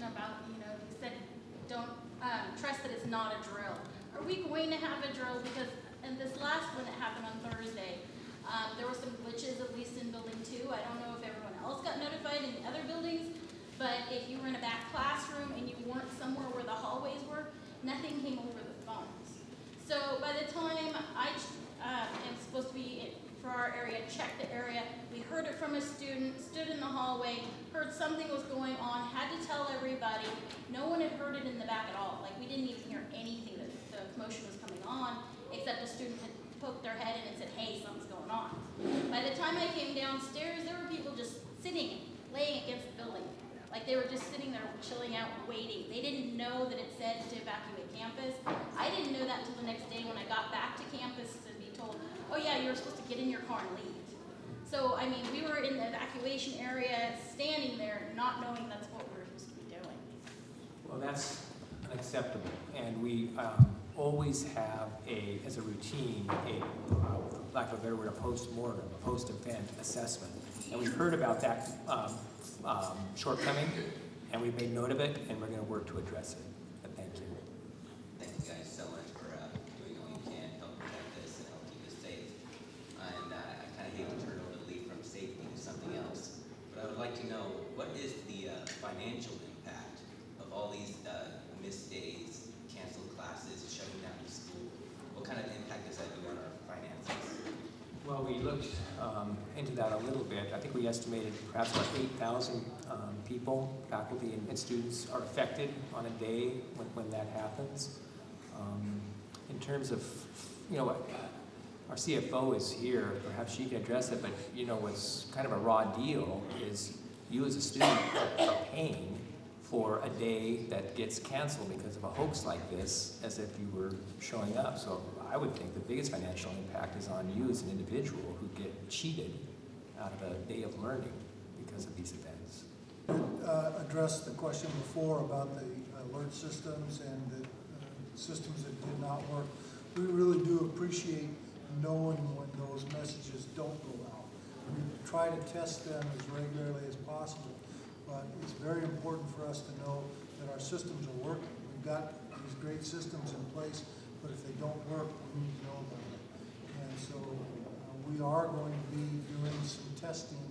about, you said don't trust that it's not a drill. Are we going to have a drill? Because in this last one that happened on Thursday, there were some glitches, at least in building 2. I don't know if everyone else got notified in the other buildings, but if you were in a back classroom and you weren't somewhere where the hallways were, nothing came over the phones. So by the time I am supposed to be for our area, check the area, we heard it from a student, stood in the hallway, heard something was going on, had to tell everybody. No one had heard it in the back at all. Like, we didn't even hear anything that the commotion was coming on, except a student had poked their head in and said, hey, something's going on. By the time I came downstairs, there were people just sitting, laying against the building. Like, they were just sitting there chilling out, waiting. They didn't know that it said to evacuate campus. I didn't know that until the next day when I got back to campus to be told, oh yeah, you were supposed to get in your car and leave. So, I mean, we were in the evacuation area, standing there, not knowing that's what we were supposed to be doing. Well, that's unacceptable. And we always have as a routine, for lack of a better word, a post-mortem, a post-event assessment. And we've heard about that shortcoming, and we've made note of it, and we're going to work to address it. But thank you. Thank you guys so much for doing all you can to help protect this and help keep us safe. And I kind of hate to turn over the leaf from safety to something else, but I would like to know, what is the financial impact of all these missed days, canceled classes, shutting down the school? What kind of impact does that do on our finances? Well, we looked into that a little bit. I think we estimated perhaps about 8,000 people, faculty and students, are affected on a day when that happens. In terms of, our CFO is here, perhaps she can address it, but what's kind of a raw deal is you as a student are paying for a day that gets canceled because of a hoax like this, as if you were showing up. So I would think the biggest financial impact is on you as an individual who get cheated out of a day of learning because of these events. Addressed the question before about the alert systems and the systems that did not work. We really do appreciate knowing when those messages don't go out. We try to test them as regularly as possible, but it's very important for us to know that our systems are working. We've got these great systems in place, but if they don't work, we need to know about it. And so we are going to be doing some testing,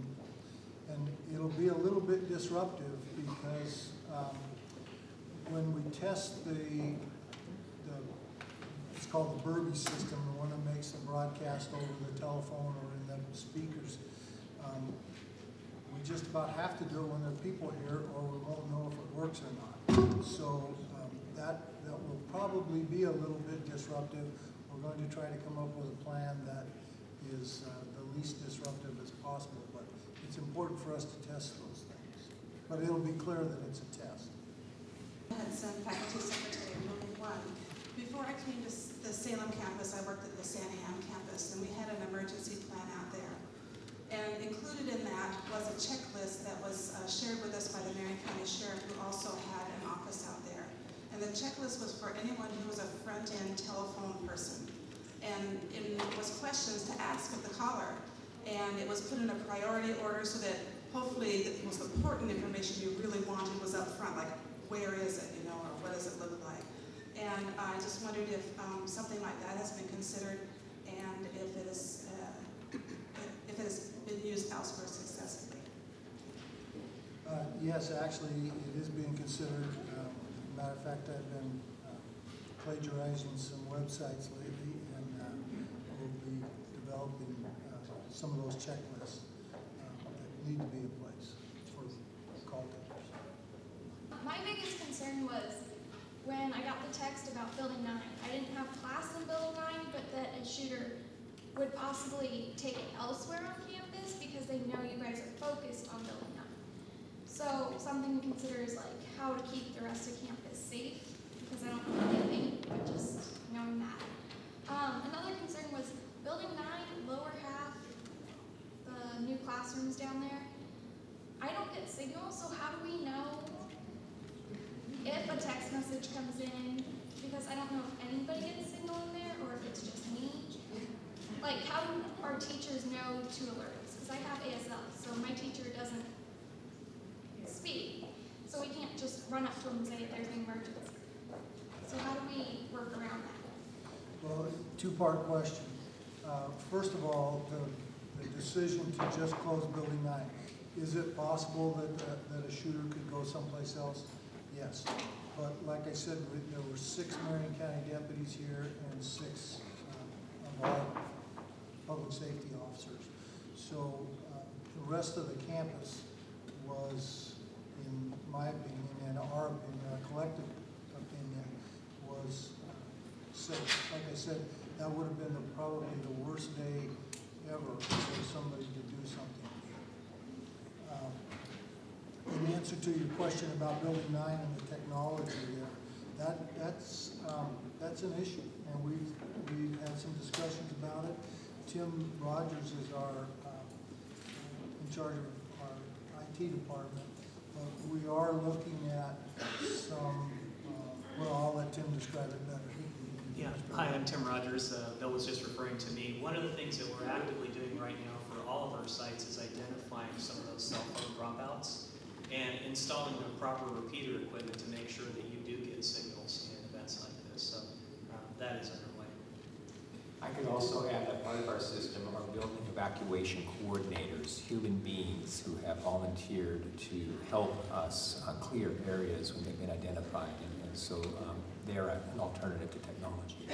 and it'll be a little bit disruptive because when we test it's called the Burby system, the one that makes the broadcast over the telephone or in the speakers, we just about have to do it when there are people here, or we won't know if it works or not. So that will probably be a little bit disruptive. We're going to try to come up with a plan that is the least disruptive as possible, but it's important for us to test those things. But it'll be clear that it's a test. Hudson, faculty secretary of Building 1. Before I came to the Salem campus, I worked at the San Am campus, and we had an emergency plan out there. And included in that was a checklist that was shared with us by the Marion County Sheriff, who also had an office out there. And the checklist was for anyone who was a front-end telephone person. And it was questions to ask of the caller. And it was put in a priority order so that hopefully the most important information you really wanted was up front, like where is it, or what does it look like. And I just wondered if something like that has been considered, and if it has been used elsewhere successfully. Yes, actually, it is being considered. Matter of fact, I've been plagiarizing some websites lately, and we'll be developing some of those checklists that need to be in place for call takers. My biggest concern was when I got the text about Building 9. I didn't have class in Building 9, but that a shooter would possibly take it elsewhere on campus because they know you guys are focused on Building 9. So something to consider is like how to keep the rest of campus safe, because I don't know anything, but just knowing that. Another concern was Building 9, lower half, the new classrooms down there. I don't get signal, so how do we know if a text message comes in? Because I don't know if anybody gets signal in there or if it's just me. Like, how do our teachers know to alert us? Because I have ASL, so my teacher doesn't speak. So we can't just run up to them and say there's an emergency. So how do we work around that? Well, two-part question. First of all, the decision to just close Building 9, is it possible that a shooter could go someplace else? Yes. But like I said, there were 6 Marion County deputies here and 6 of our public safety officers. So the rest of the campus was, in my opinion, and our opinion, our collective opinion, was safe. Like I said, that would have been probably the worst day ever for somebody to do something. In answer to your question about Building 9 and the technology there, that's an issue, and we've had some discussions about it. Tim Rogers is our in charge of our IT department, but we are looking at some. Well, I'll let Tim describe it better. Yeah, hi, I'm Tim Rogers. Bill was just referring to me. One of the things that we're actively doing right now for all of our sites is identifying some of those cell phone dropouts and installing the proper repeater equipment to make sure that you do get signals in events like this. So that is underway. I could also add that part of our system are building evacuation coordinators, human beings who have volunteered to help us clear areas when they've been identified. And so they're an alternative to technology.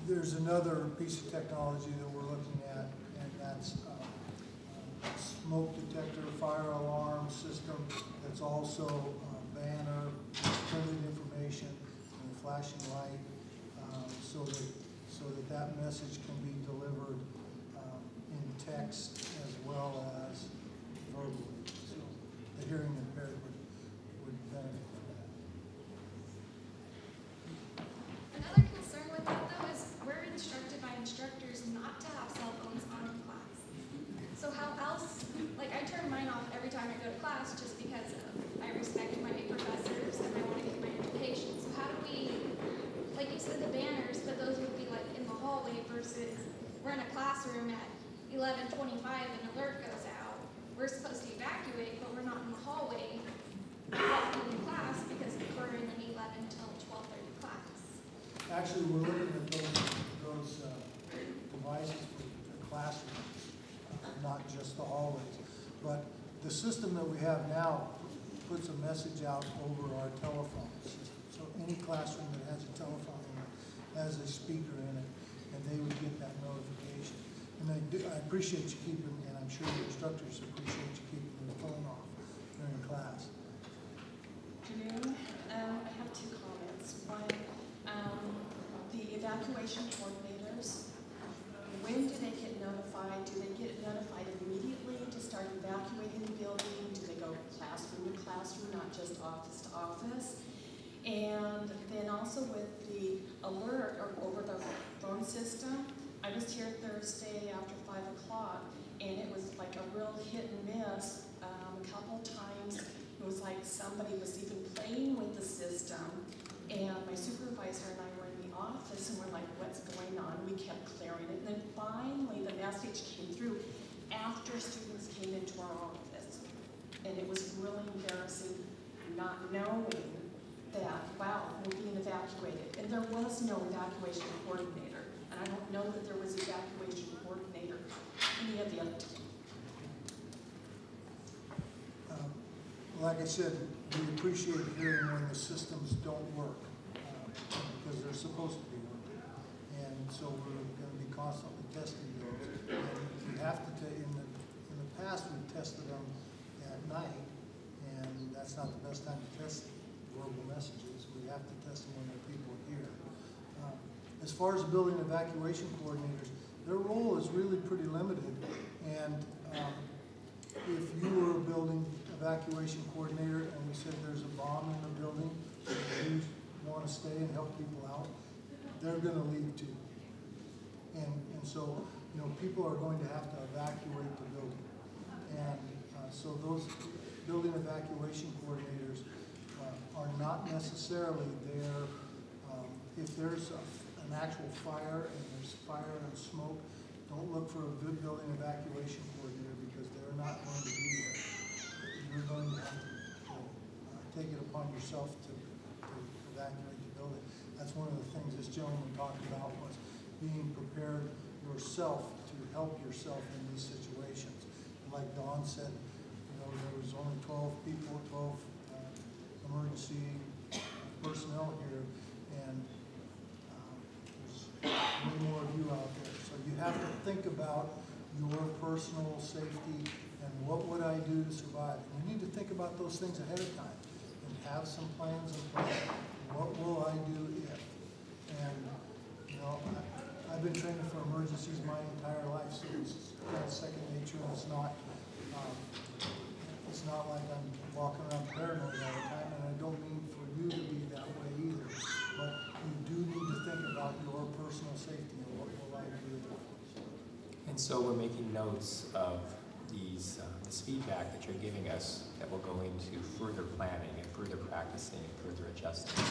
There's another piece of technology that we're looking at, and that's a smoke detector, fire alarm system that's also a banner, printed information, and a flashing light, so that message can be delivered in text as well as verbally. So the hearing impaired would benefit from that. Another concern with that though is we're instructed by instructors not to have cell phones on in class. So how else, like I turn mine off every time I go to class just because I respect my professors and I want to get my education. So how do we, like you said, the banners, but those would be like in the hallway versus we're in a classroom at 11:25 and an alert goes out. We're supposed to evacuate, but we're not in the hallway walking in class because we're in an 11 till 12:30 class. Actually, we're looking at those devices for the classrooms, not just the hallways. But the system that we have now puts a message out over our telephone system. So any classroom that has a telephone in it has a speaker in it, and they would get that notification. And I appreciate you keeping, and I'm sure the instructors appreciate you keeping your phone off during class. Afternoon. I have 2 comments. One, the evacuation coordinators, when do they get notified? Do they get notified immediately to start evacuating the building? Do they go classroom to classroom, not just office to office? And then also with the alert or over the phone system, I was here Thursday after 5 o'clock, and it was like a real hit and miss. A couple times it was like somebody was even playing with the system, and my supervisor and I were in the office and we're like, what's going on? We kept clearing it, and then finally the message came through after students came into our office, and it was really embarrassing not knowing that, wow, we're being evacuated. And there was no evacuation coordinator, and I don't know that there was evacuation coordinator any of the other time. Like I said, we appreciate hearing when the systems don't work, because they're supposed to be working. And so we're going to be constantly testing those. And we have to, in the past, we've tested them at night, and that's not the best time to test verbal messages. We have to test them when there are people here. As far as building evacuation coordinators, their role is really pretty limited. And if you were a building evacuation coordinator and we said there's a bomb in the building, and you want to stay and help people out, they're going to leave too. And so, people are going to have to evacuate the building. And so those building evacuation coordinators are not necessarily there. If there's an actual fire and there's fire and smoke, don't look for a good building evacuation coordinator because they're not going to be there. You're going to have to take it upon yourself to evacuate the building. That's one of the things this gentleman talked about, was being prepared yourself to help yourself in these situations. And like Dawn said, you know, there was only 12 people, 12 emergency personnel here, and there's way more of you out there. So you have to think about your personal safety and what would I do to survive. And you need to think about those things ahead of time and have some plans in place. What will I do if? And, you know, I've been training for emergencies my entire life, so it's kind of second nature, and it's not like I'm walking around paranoid all the time, and I don't mean for you to be that way either. But you do need to think about your personal safety and what will I do. And so we're making notes of this feedback that you're giving us that will go into further planning and further practicing and further adjusting.